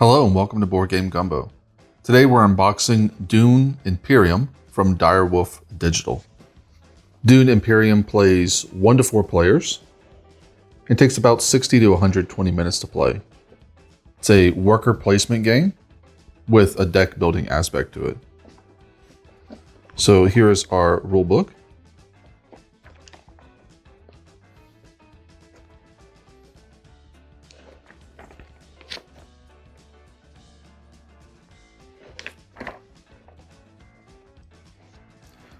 Hello and welcome to Board Game Gumbo. Today we're unboxing Dune Imperium from Direwolf Digital. Dune Imperium plays 1 to 4 players. It takes about 60 to 120 minutes to play. It's a worker placement game with a deck building aspect to it. So here is our rulebook.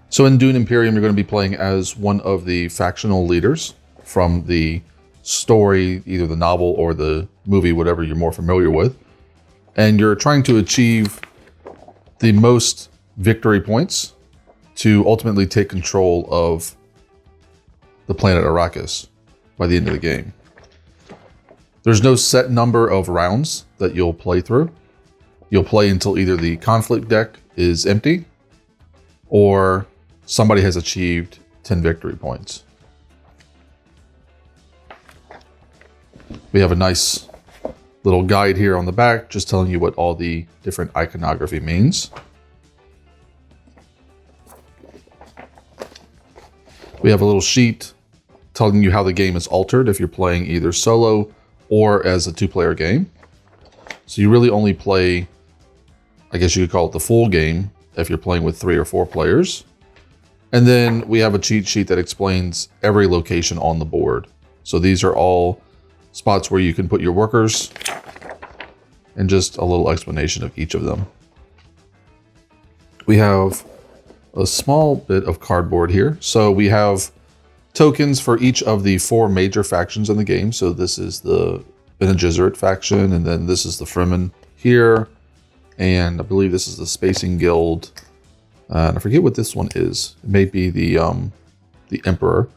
So in Dune Imperium, you're going to be playing as one of the factional leaders from the story, either the novel or the movie, whatever you're more familiar with. And you're trying to achieve the most victory points to ultimately take control of the planet Arrakis by the end of the game. There's no set number of rounds that you'll play through. You'll play until either the conflict deck is empty or somebody has achieved 10 victory points. We have a nice little guide here on the back, just telling you what all the different iconography means. We have a little sheet telling you how the game is altered if you're playing either solo or as a 2-player game. So you really only play, I guess you could call it the full game, if you're playing with 3 or 4 players. And then we have a cheat sheet that explains every location on the board. So these are all spots where you can put your workers and just a little explanation of each of them. We have a small bit of cardboard here. So we have tokens for each of the 4 major factions in the game. So this is the Bene Gesserit faction, and then this is the Fremen here. And I believe this is the Spacing Guild. And I forget what this one is. It may be the Emperor.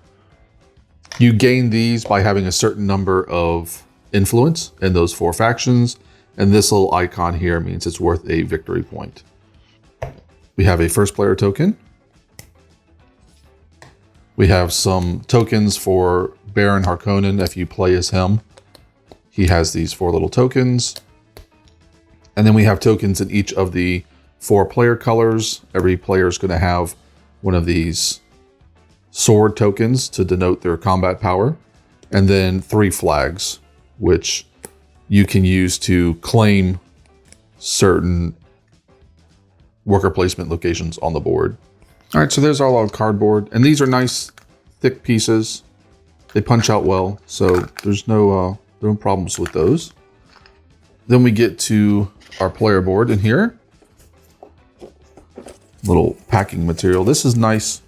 You gain these by having a certain number of influence in those 4 factions. And this little icon here means it's worth a victory point. We have a first player token. We have some tokens for Baron Harkonnen if you play as him. He has these 4 little tokens. And then we have tokens in each of the 4 player colors. Every player is going to have one of these sword tokens to denote their combat power. And then 3 flags, which you can use to claim certain worker placement locations on the board. All right, so there's all our cardboard. And these are nice, thick pieces. They punch out well, so there's no problems with those. Then we get to our player board in here. Little packing material. This is nice.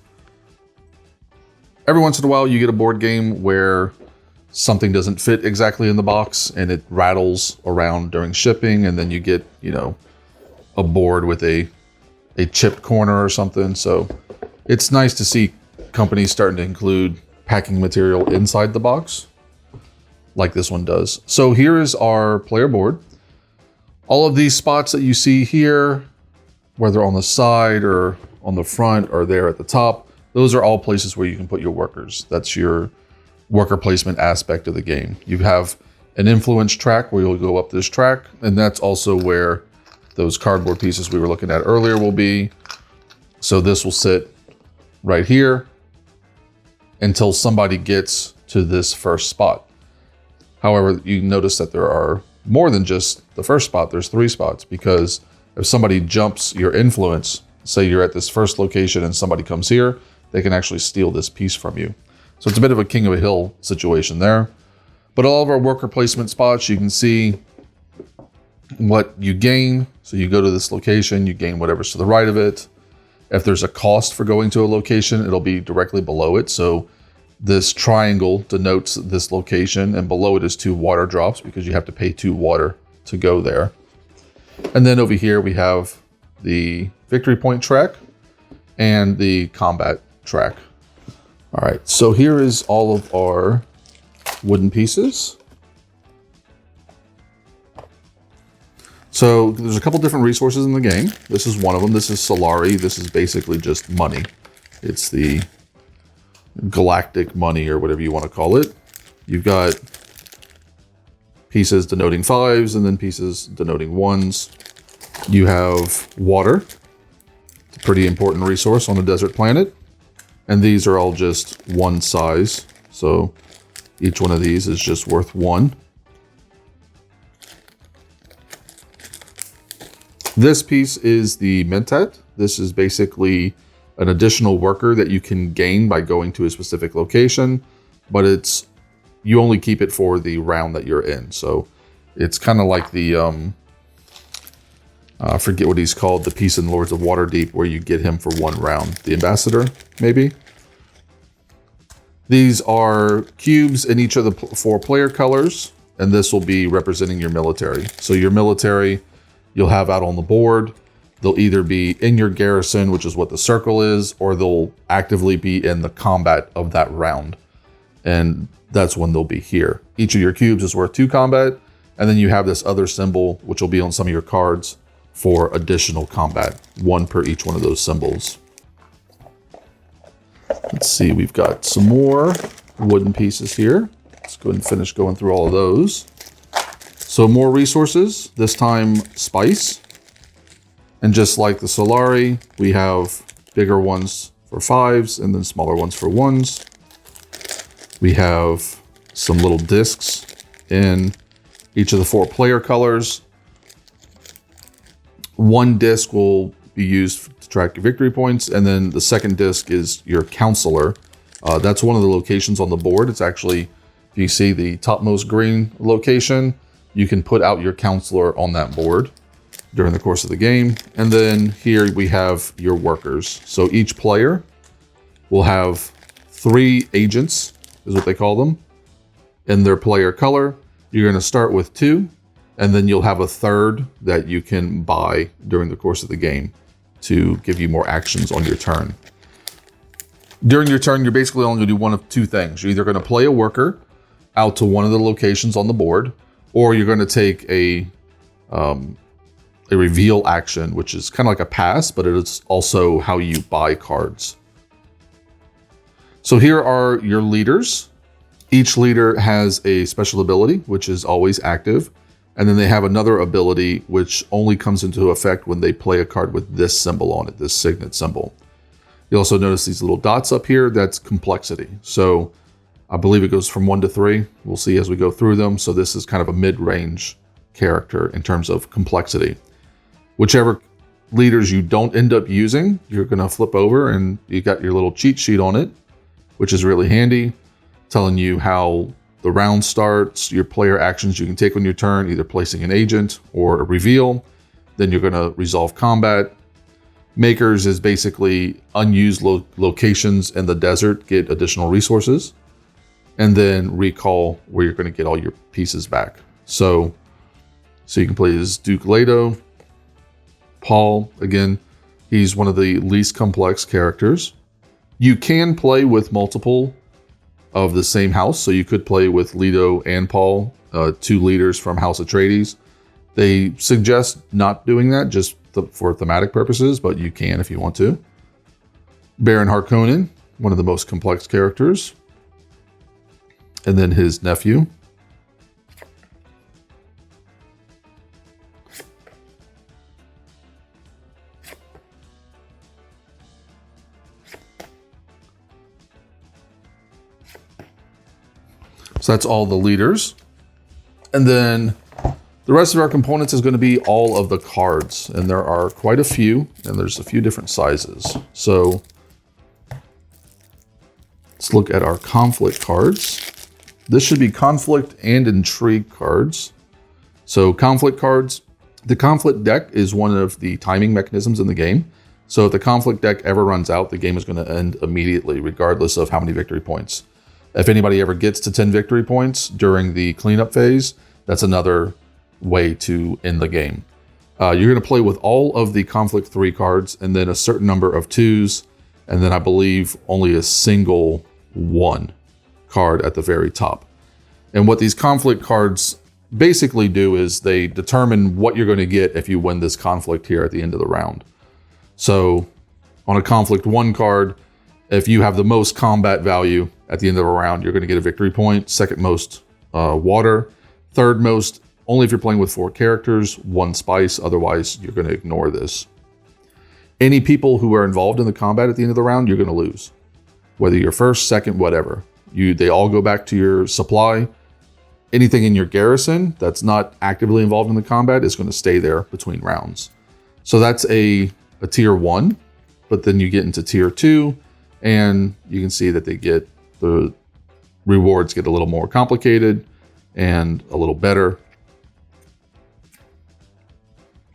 Every once in a while you get a board game where something doesn't fit exactly in the box and it rattles around during shipping, and then you get, a board with a chipped corner or something. So it's nice to see companies starting to include packing material inside the box like this one does. So here is our player board. All of these spots that you see here, whether on the side or on the front or there at the top, those are all places where you can put your workers. That's your worker placement aspect of the game. You have an influence track where you'll go up this track, and that's also where those cardboard pieces we were looking at earlier will be. So this will sit right here until somebody gets to this first spot. However, you notice that there are more than just the first spot. There's 3 spots, because if somebody jumps your influence, say you're at this first location and somebody comes here, they can actually steal this piece from you. So it's a bit of a king of a hill situation there. But all of our worker placement spots, you can see what you gain. So you go to this location, you gain whatever's to the right of it. If there's a cost for going to a location, it'll be directly below it. So this triangle denotes this location, and below it is 2 water drops, because you have to pay 2 water to go there. And then over here we have the victory point track and the combat track. All right, so here is all of our wooden pieces. So there's a couple different resources in the game. This is one of them. This is Solari. This is basically just money. It's the galactic money, or whatever you want to call it. You've got pieces denoting 5s, and then pieces denoting 1s. You have water. It's a pretty important resource on a desert planet. And these are all just 1 size. So each one of these is just worth 1. This piece is the Mentat. This is basically an additional worker that you can gain by going to a specific location, but you only keep it for the round that you're in. So it's kind of like the, I forget what he's called, the piece in Lords of Waterdeep where you get him for 1 round. The Ambassador, maybe? These are cubes in each of the 4 player colors, and this will be representing your military. So your military you'll have out on the board. They'll either be in your garrison, which is what the circle is, or they'll actively be in the combat of that round. And that's when they'll be here. Each of your cubes is worth 2 combat, and then you have this other symbol, which will be on some of your cards for additional combat, 1 per each one of those symbols. Let's see, we've got some more wooden pieces here. Let's go ahead and finish going through all of those. So more resources, this time spice. And just like the Solari, we have bigger ones for 5s and then smaller ones for 1s. We have some little discs in each of the 4 player colors. 1 disc will be used to track your victory points, and then the second disc is your counselor. That's one of the locations on the board. It's actually, if you see the topmost green location, you can put out your counselor on that board during the course of the game. And then here we have your workers. So each player will have 3 agents, is what they call them, in their player color. You're going to start with 2, and then you'll have a 3rd that you can buy during the course of the game to give you more actions on your turn. During your turn, you're basically only going to do one of 2 things. You're either going to play a worker out to one of the locations on the board, or you're going to take a reveal action, which is kind of like a pass, but it is also how you buy cards. So here are your leaders. Each leader has a special ability, which is always active. And then they have another ability, which only comes into effect when they play a card with this symbol on it, this signet symbol. You also notice these little dots up here, that's complexity. So I believe it goes from 1 to 3. We'll see as we go through them. So this is kind of a mid-range character in terms of complexity. Whichever leaders you don't end up using, you're going to flip over and you got your little cheat sheet on it, which is really handy, telling you how the round starts, your player actions you can take on your turn, either placing an agent or a reveal. Then you're going to resolve combat. Makers is basically unused locations in the desert get additional resources. And then recall, where you're going to get all your pieces back. So you can play as Duke Leto. Paul, again, he's one of the least complex characters. You can play with multiple of the same house. So you could play with Leto and Paul, 2 leaders from House Atreides. They suggest not doing that just for thematic purposes, but you can if you want to. Baron Harkonnen, one of the most complex characters. And then his nephew. So that's all the leaders. And then the rest of our components is going to be all of the cards. And there are quite a few, and there's a few different sizes. So let's look at our conflict cards. This should be conflict and intrigue cards. So conflict cards, the conflict deck is one of the timing mechanisms in the game. So if the conflict deck ever runs out, the game is going to end immediately, regardless of how many victory points. If anybody ever gets to 10 victory points during the cleanup phase, that's another way to end the game. You're going to play with all of the conflict 3 cards and then a certain number of 2s, and then I believe only a single 1 card at the very top. And what these conflict cards basically do is they determine what you're going to get if you win this conflict here at the end of the round. So on a conflict 1 card, if you have the most combat value at the end of a round, you're going to get a victory point. Second most water, Third most, only if you're playing with 4 characters, 1 spice. Otherwise, you're going to ignore this. Any people who are involved in the combat at the end of the round, you're going to lose. Whether you're first, second, whatever. They all go back to your supply. Anything in your garrison that's not actively involved in the combat is going to stay there between rounds. So that's a tier 1, but then you get into tier 2, and you can see that the rewards get a little more complicated and a little better.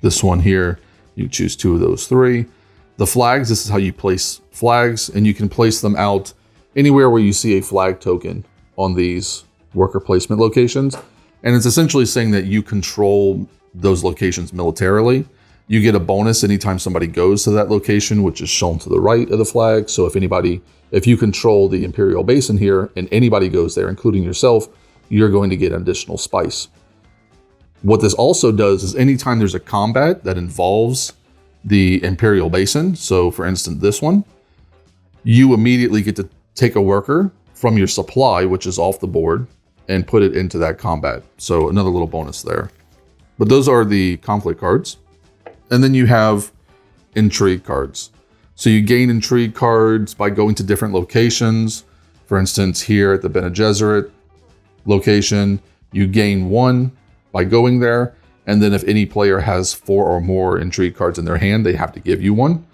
This one here, you choose 2 of those 3. The flags, this is how you place flags, and you can place them out anywhere where you see a flag token on these worker placement locations. And it's essentially saying that you control those locations militarily. You get a bonus anytime somebody goes to that location, which is shown to the right of the flag. So if you control the Imperial Basin here and anybody goes there, including yourself, you're going to get an additional spice. What this also does is anytime there's a combat that involves the Imperial Basin, so for instance, this one, you immediately get to take a worker from your supply, which is off the board, and put it into that combat. So another little bonus there. But those are the conflict cards. And then you have intrigue cards. So you gain intrigue cards by going to different locations. For instance, here at the Bene Gesserit location, you gain 1 by going there. And then if any player has 4 or more intrigue cards in their hand, they have to give you 1.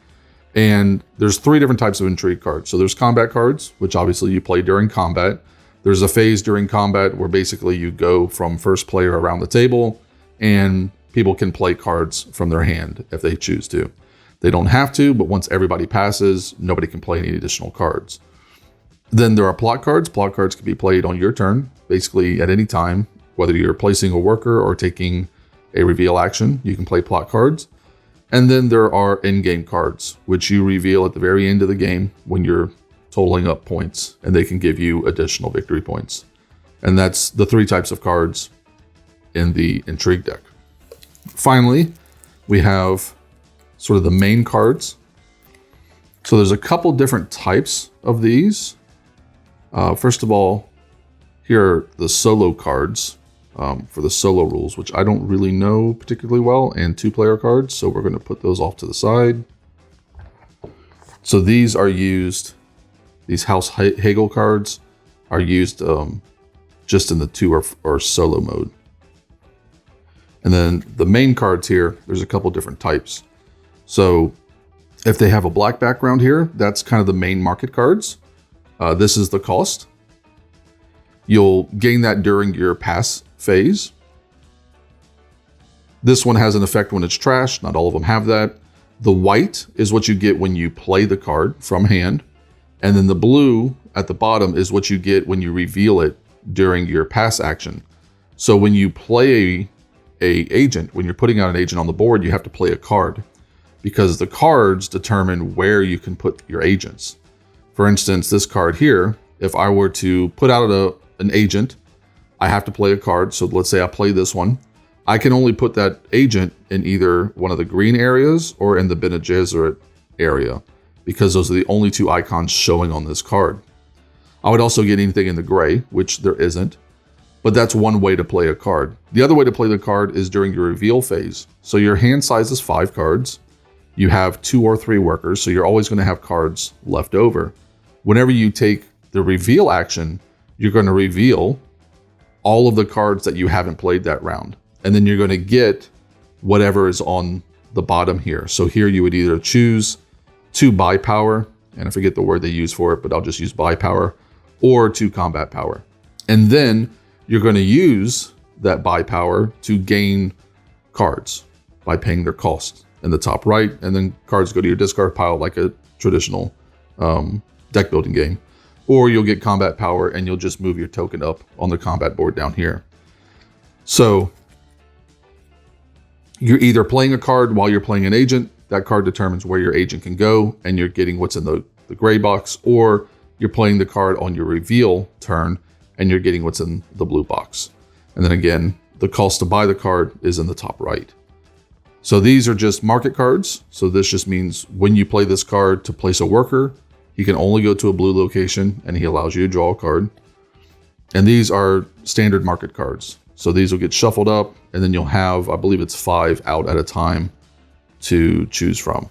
And there's 3 different types of intrigue cards. So there's combat cards, which obviously you play during combat. There's a phase during combat where basically you go from first player around the table, and people can play cards from their hand if they choose to. They don't have to, but once everybody passes, nobody can play any additional cards. Then there are plot cards. Plot cards can be played on your turn, basically at any time, whether you're placing a worker or taking a reveal action, you can play plot cards. And then there are in-game cards, which you reveal at the very end of the game when you're totaling up points, and they can give you additional victory points. And that's the 3 types of cards in the intrigue deck. Finally, we have sort of the main cards. So there's a couple different types of these. First of all, here are the solo cards for the solo rules, which I don't really know particularly well, and 2-player cards. So we're going to put those off to the side. So these are used, these House Hegel cards are used just in the 2 or solo mode. And then the main cards here, there's a couple different types. So if they have a black background here, that's kind of the main market cards. This is the cost. You'll gain that during your pass phase. This one has an effect when it's trash. Not all of them have that. The white is what you get when you play the card from hand. And then the blue at the bottom is what you get when you reveal it during your pass action. So when you play a agent, when you're putting out an agent on the board, you have to play a card, because the cards determine where you can put your agents. For instance, this card here, if I were to put out an agent, I have to play a card. So let's say I play this one. I can only put that agent in either one of the green areas or in the Bene Gesserit area, because those are the only 2 icons showing on this card. I would also get anything in the gray, which there isn't, but that's one way to play a card. The other way to play the card is during your reveal phase. So your hand size is 5 cards. You have 2 or 3 workers, so you're always going to have cards left over. Whenever you take the reveal action, you're going to reveal all of the cards that you haven't played that round. And then you're going to get whatever is on the bottom here. So here you would either choose to buy power, and I forget the word they use for it, but I'll just use buy power, or to combat power. And then you're going to use that buy power to gain cards by paying their cost in the top right. And then cards go to your discard pile like a traditional deck building game. Or you'll get combat power and you'll just move your token up on the combat board down here. So you're either playing a card while you're playing an agent. That card determines where your agent can go, and you're getting what's in the gray box. Or you're playing the card on your reveal turn, and you're getting what's in the blue box. And then again, the cost to buy the card is in the top right. So these are just market cards. So this just means when you play this card to place a worker, he can only go to a blue location, and he allows you to draw a card. And these are standard market cards. So these will get shuffled up, and then you'll have, I believe it's 5 out at a time to choose from.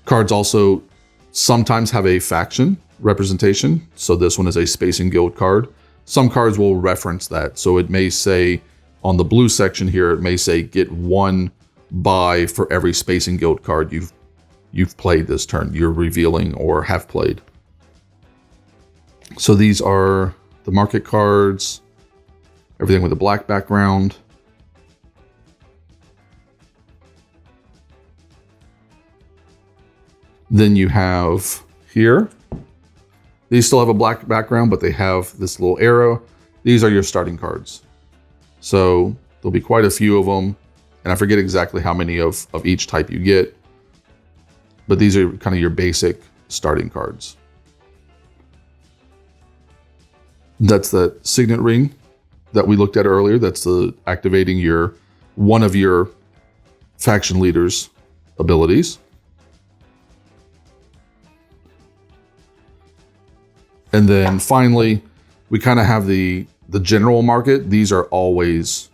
Cards also sometimes have a faction representation. So this one is a Space and Guild card. Some cards will reference that. So it may say on the blue section here, it may say get 1 buy for every Space and Guild card you've played this turn, you're revealing or have played. So these are the market cards, everything with a black background. Then you have here, these still have a black background, but they have this little arrow. These are your starting cards. So there'll be quite a few of them, and I forget exactly how many of each type you get, but these are kind of your basic starting cards. That's the signet ring that we looked at earlier. That's the activating one of your faction leaders' abilities. And then finally, we kind of have the general market. These are always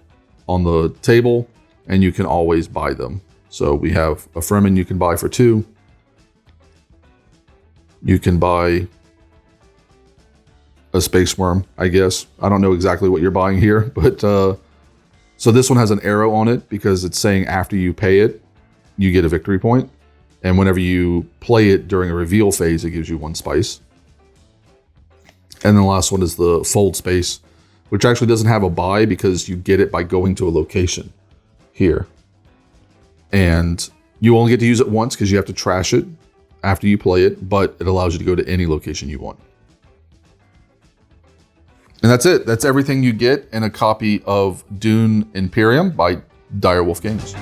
on the table, and you can always buy them. So we have a Fremen you can buy for 2. You can buy a Space Worm, I guess. I don't know exactly what you're buying here, but so this one has an arrow on it because it's saying after you pay it, you get a victory point. And whenever you play it during a reveal phase, it gives you 1 spice. And then the last one is the Fold Space, which actually doesn't have a buy because you get it by going to a location here. And you only get to use it once because you have to trash it after you play it, but it allows you to go to any location you want. And that's it. That's everything you get in a copy of Dune Imperium by Direwolf Games.